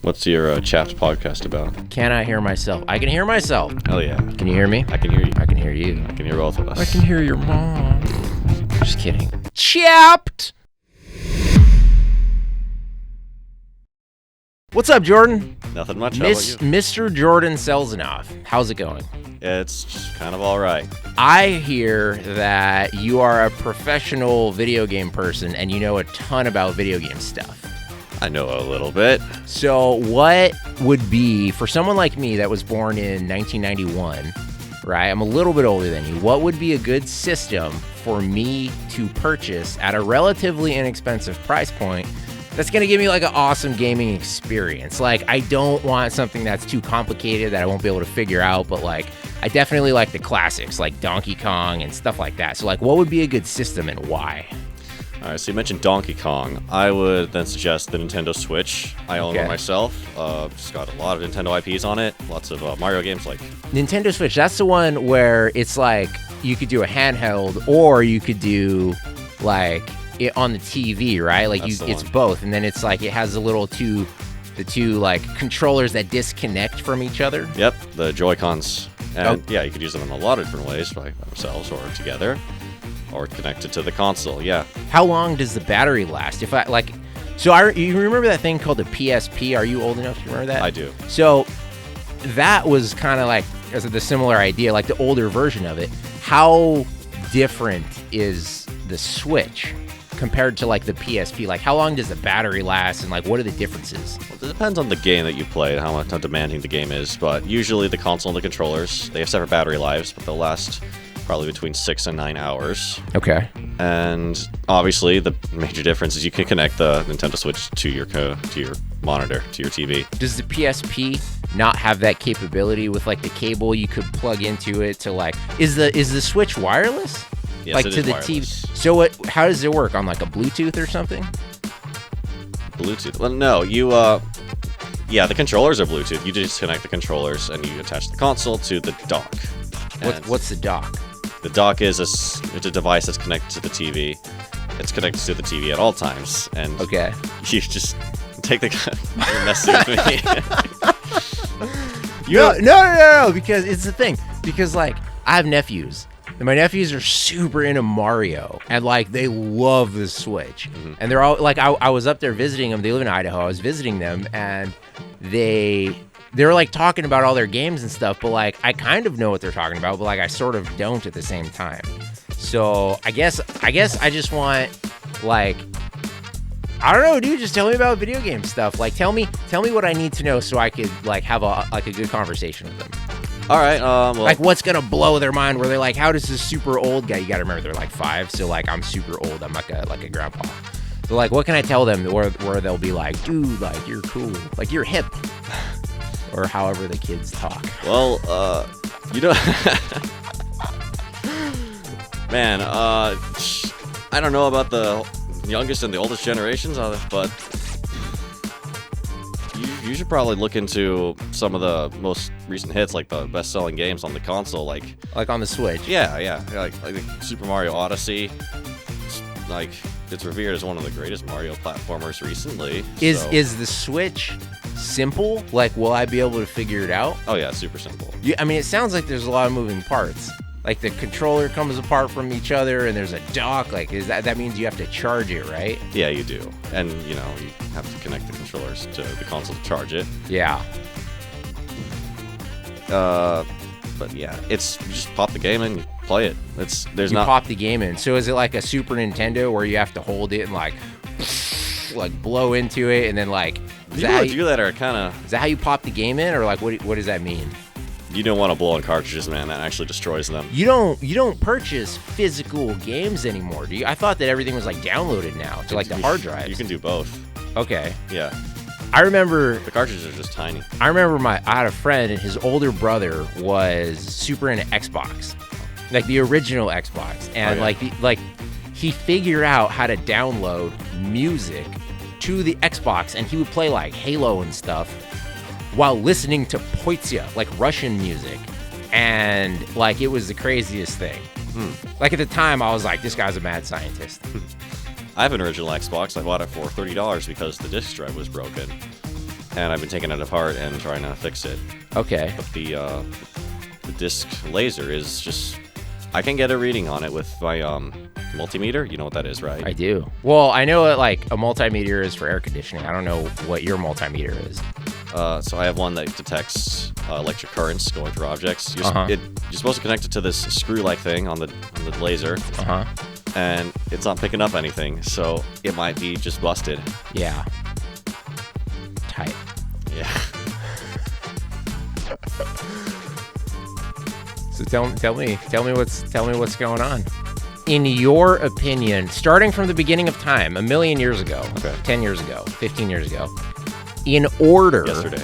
What's your Chapped podcast about? Can I hear myself? I can hear myself. Hell yeah. Can you hear me? I can hear you. I can hear you. I can hear both of us. I can hear your mom. Just kidding. Chapped! What's up, Jordan? Nothing much. How about you? Mr. Jordan Selzenoff. How's it going? It's just kind of all right. I hear that you are a professional video game person and you know a ton about video game stuff. I know a little bit. So what would be, for someone like me that was born in 1991, right? I'm a little bit older than you. What would be a good system for me to purchase at a relatively inexpensive price point that's going to give me like an awesome gaming experience? Like, I don't want something that's too complicated that I won't be able to figure out, but like, I definitely like the classics like Donkey Kong and stuff like that. So like, what would be a good system and why? All right, so you mentioned Donkey Kong. I would then suggest the Nintendo Switch. I own one myself. It's got a lot of Nintendo IPs on it. Lots of Mario games like... Nintendo Switch, that's the one where it's like you could do a handheld or you could do like it on the TV, right? Like it's both. And then it's like it has the two like controllers that disconnect from each other. Yep, the Joy-Cons. And yeah, you could use them in a lot of different ways, by themselves or together. Or connected to the console, yeah. How long does the battery last? If I like, you remember that thing called the PSP? Are you old enough to remember that? I do. So that was kind of like the similar idea, like the older version of it. How different is the Switch compared to like the PSP? Like, how long does the battery last, and like what are the differences? Well, it depends on the game that you play and how demanding the game is. But usually the console and the controllers, they have separate battery lives, but they'll last probably between 6 and 9 hours. Okay. And obviously, the major difference is you can connect the Nintendo Switch to your monitor, to your TV. Does the PSP not have that capability with like the cable you could plug into it to like? Is the Switch wireless? Yes, like it to is the wireless. TV. So how does it work on like a Bluetooth or something? Bluetooth? Well, no. Yeah, the controllers are Bluetooth. You just connect the controllers and you attach the console to the dock. What's the dock? The dock is it's a device that's connected to the TV. It's connected to the TV at all times, and okay, you just take the. You're messing with me. No, because it's the thing. Because like I have nephews, and my nephews are super into Mario, and like they love the Switch, and they're all like I was up there visiting them. They live in Idaho. I was visiting them, and they were like talking about all their games and stuff, but like I kind of know what they're talking about, but like I sort of don't at the same time. So I guess I just want like, I don't know, dude, just tell me about video game stuff. Like tell me what I need to know so I could like have a good conversation with them. All right, well, like what's gonna blow their mind where they're like, how does this super old guy, you gotta remember they're like 5, so like I'm super old, I'm like a grandpa. So like what can I tell them where they'll be like, dude, like you're cool, like you're hip. Or however the kids talk. Well, man, I don't know about the youngest and the oldest generations, but you should probably look into some of the most recent hits, like the best-selling games on the console, like on the Switch. Yeah, like Super Mario Odyssey. Like it's revered as one of the greatest Mario platformers recently. Is the Switch simple? Like, will I be able to figure it out? Oh yeah, super simple. I mean, it sounds like there's a lot of moving parts. Like the controller comes apart from each other, and there's a dock. Like, that means you have to charge it, right? Yeah, you do, and you have to connect the controllers to the console to charge it. Yeah. But yeah, you just pop the game and you play it. Pop the game in. So is it like a Super Nintendo where you have to hold it and like blow into it and then like? People do that are kind of. Is that how you pop the game in, or like what does that mean? You don't want to blow on cartridges, man. That actually destroys them. You don't purchase physical games anymore, do you? I thought that everything was like downloaded now to like the hard drives. You can do both. Okay. Yeah. I remember the cartridges are just tiny. I remember I had a friend and his older brother was super into Xbox, like the original Xbox, and like he figured out how to download music to the Xbox, and he would play like Halo and stuff while listening to Poitsia, like Russian music, and like it was the craziest thing. Like at the time, I was like, this guy's a mad scientist. I have an original Xbox. I bought it for $30 because the disc drive was broken. and I've been taking it apart and trying to fix it. Okay. But the disc laser is just, I can get a reading on it with my multimeter. You know what that is, right? I do. Well, I know what, like, a multimeter is for air conditioning. I don't know what your multimeter is. So I have one that detects electric currents going through objects. You're supposed to connect it to this screw-like thing on the laser. And it's not picking up anything, so it might be just busted. Yeah. Tight. Yeah. So tell me what's going on. In your opinion, starting from the beginning of time, 1 million years ago, 10 years ago, 15 years ago, in order, yesterday,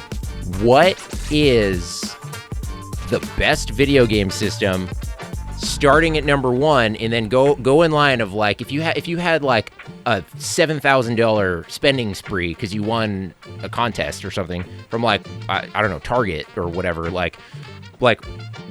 what is the best video game system? Starting at number 1, and then go in line of, like, if you had like a $7,000 spending spree because you won a contest or something from, like, I don't know, Target or whatever, like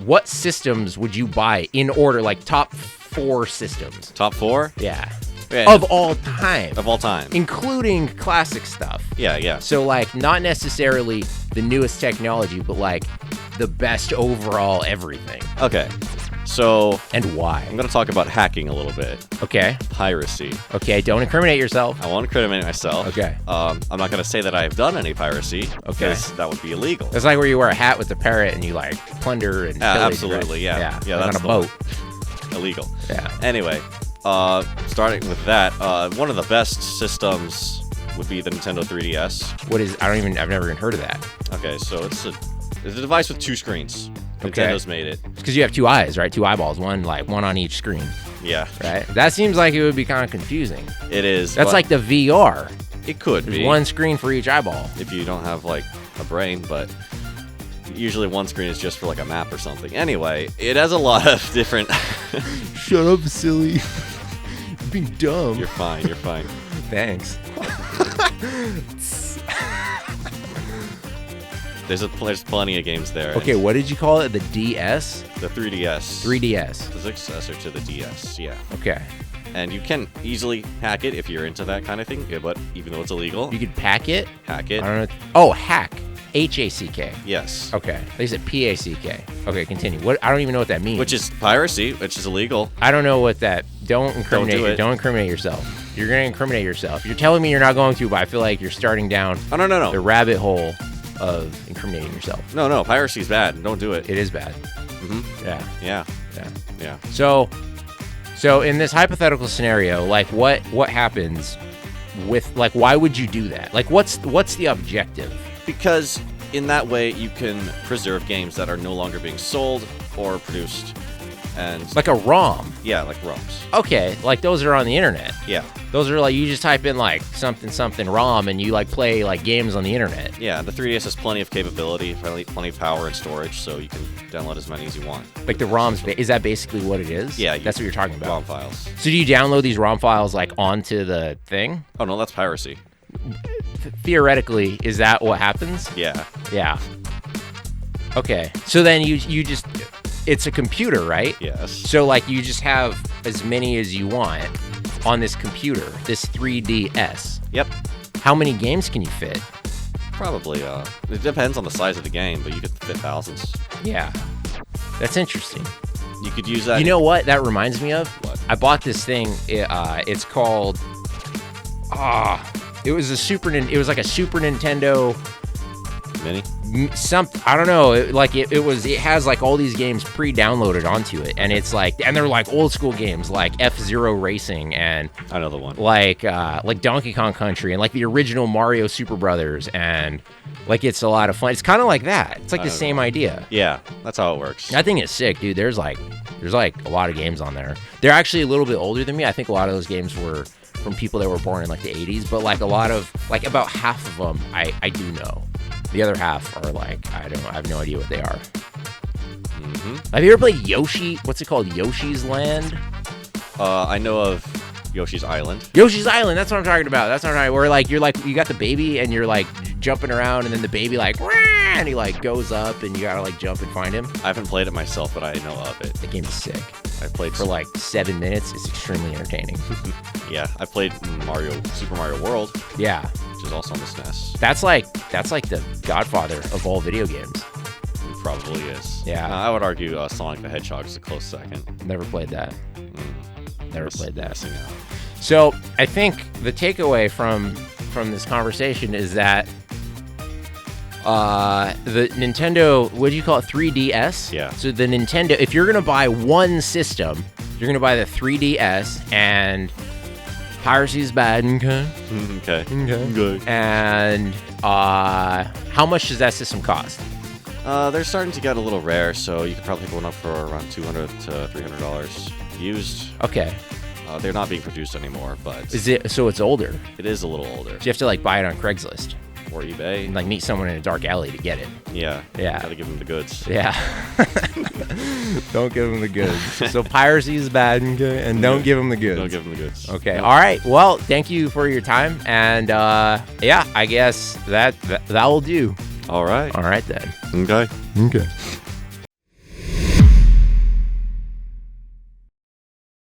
what systems would you buy in order, like top 4 systems? Top 4? Yeah. Yeah. Of all time. Of all time. Including classic stuff. Yeah. So, like, not necessarily the newest technology, but, like, the best overall everything. Okay. So... And why? I'm going to talk about hacking a little bit. Okay. Piracy. Okay, don't incriminate yourself. I won't incriminate myself. Okay. I'm not going to say that I've done any piracy. Okay. Because that would be illegal. It's like where you wear a hat with the parrot and you, like, plunder and pillage, absolutely, right? yeah. Yeah, like that's on a boat. Illegal. Yeah. Anyway, starting with that, one of the best systems would be the Nintendo 3DS. What is? I've never even heard of that. Okay, so it's a device with 2 screens. Okay. Nintendo's made it. It's because you have 2 eyes, right? 2 eyeballs, one on each screen. Yeah. Right. That seems like it would be kind of confusing. It is. That's like the VR. It could There's be. 1 screen for each eyeball. If you don't have, like, a brain, but usually 1 screen is just for, like, a map or something. Anyway, it has a lot of different... Shut up, silly. You're being dumb. You're fine. Thanks. There's plenty of games there. Okay, what did you call it? The DS? The 3DS. 3DS. The successor to the DS, yeah. Okay. And you can easily hack it if you're into that kind of thing, but even though it's illegal. You could pack it? Hack it. I don't know. Oh, hack. H-A-C-K. Yes. Okay. They said P-A-C-K. Okay, continue. What? I don't even know what that means. Which is piracy, which is illegal. I don't know what that... Don't incriminate. Don't incriminate yourself. You're going to incriminate yourself. You're telling me you're not going to, but I feel like you're starting down No. the rabbit hole of incriminating yourself. No. Piracy's bad. Don't do it. It is bad. Mm-hmm. Yeah. So in this hypothetical scenario, like, what happens with, like, why would you do that? Like, what's the objective? Because in that way you can preserve games that are no longer being sold or produced. And like a ROM. Yeah, like ROMs. Okay, like those are on the internet. Yeah. Those are like, you just type in like something ROM and you like play like games on the internet. Yeah, the 3DS has plenty of capability, plenty of power and storage, so you can download as many as you want. Like the ROMs, is that basically what it is? Yeah. That's what you're talking about. ROM files. So do you download these ROM files like onto the thing? Oh no, that's piracy. Theoretically, is that what happens? Yeah. Yeah. Okay. So then you just, it's a computer, right? Yes. So like you just have as many as you want on this computer, this 3DS. Yep. How many games can you fit? Probably, it depends on the size of the game, but you could fit thousands. Yeah. That's interesting. You could use that. You know what that reminds me of? What? I bought this thing. It's called. It was it was like a Super Nintendo Mini. I don't know. It has like all these games pre-downloaded onto it, and it's like, and they're like old school games like F-Zero Racing and Another one. Like Donkey Kong Country and like the original Mario Super Brothers, and like it's a lot of fun. It's kind of like that. It's like the same idea. Yeah, that's how it works. I think it's sick, dude. There's like a lot of games on there. They're actually a little bit older than me. I think a lot of those games were from people that were born in like the 80s, but like a lot of, like about half of them I do know. The other half are like, I have no idea what they are. Mm-hmm. Have you ever played Yoshi? What's it called? Yoshi's Land? I know of Yoshi's Island. Yoshi's Island, that's what I'm talking about. That's what I'm talking about. Where like you got the baby and you're like jumping around, and then the baby like, "Wah!" and he like goes up and you gotta like jump and find him. I haven't played it myself, but I know of it. The game is sick. I played for like 7 minutes. It's extremely entertaining. Yeah, I played Super Mario World. Yeah. which is also on the SNES. That's like the godfather of all video games. It probably is. Yeah. I would argue Sonic the Hedgehog is a close second. Never played that. Never played that. Missing out. So I think the takeaway from this conversation is that the Nintendo, what do you call it, 3DS? Yeah. So the Nintendo, if you're gonna buy one system, you're gonna buy the 3DS, and piracy is bad. Okay. Okay. And how much does that system cost? They're starting to get a little rare, so you could probably pick one up for around $200 to $300 used. Okay. They're not being produced anymore, but Is it so it's older? it is a little older. So you have to like buy it on Craigslist Or eBay. and like meet someone in a dark alley to get it. Yeah. Yeah. Gotta give them the goods. Yeah. Don't give them the goods. So piracy is bad, and don't give them the goods. Don't give them the goods. Okay. No. All right. Well, thank you for your time, and yeah, I guess that will do. All right. All right then. Okay. Okay.